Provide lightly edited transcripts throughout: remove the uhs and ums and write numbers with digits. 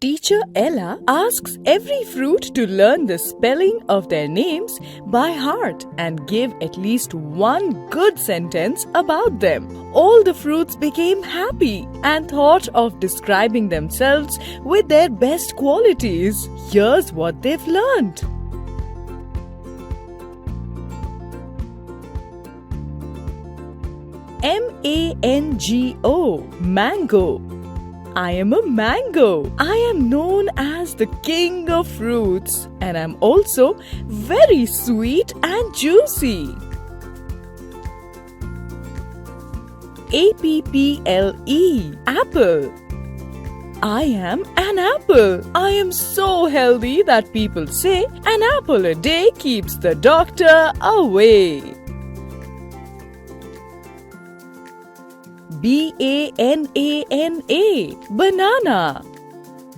Teacher Ella asks every fruit to learn the spelling of their names by heart and give at least one good sentence about them. All the fruits became happy and thought of describing themselves with their best qualities. Here's what they've learned. M-A-N-G-O, mango. I am a mango. I am known as the king of fruits, and I'm also very sweet and juicy. A-P-P-L-E, apple. I am an apple. I am so healthy that people say an apple a day keeps the doctor away. B-A-N-A-N-A, banana.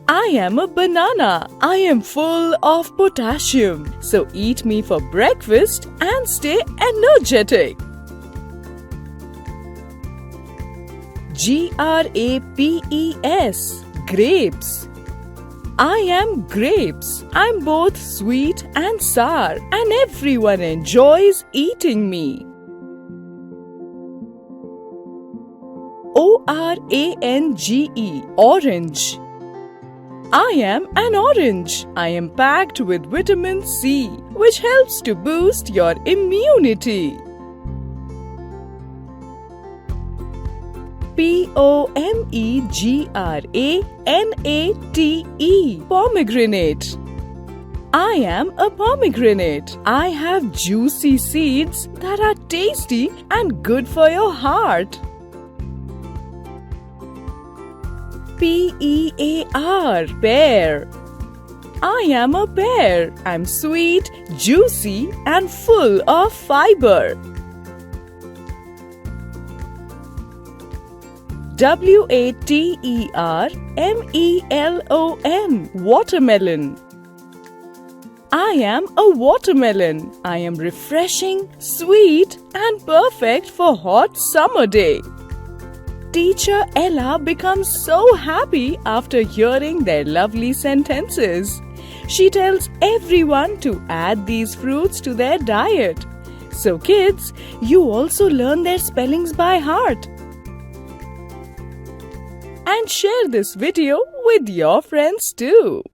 I am a banana. I am full of potassium. So eat me for breakfast and stay energetic. G-R-A-P-E-S, grapes. I am grapes. I'm both sweet and sour, and everyone enjoys eating me. O-R-A-N-G-E, orange. I am an orange. I am packed with vitamin C, which helps to boost your immunity. P-O-M-E-G-R-A-N-A-T-E, pomegranate. I am a pomegranate. I have juicy seeds that are tasty and good for your heart. P-E-A-R, pear. I am a pear. I'm sweet, juicy, and full of fiber. W-A-T-E-R-M-E-L-O-N, watermelon. I am a watermelon. I am refreshing, sweet, and perfect for hot summer day. Teacher Ella becomes so happy after hearing their lovely sentences. She tells everyone to add these fruits to their diet. So kids, you also learn their spellings by heart. And share this video with your friends too.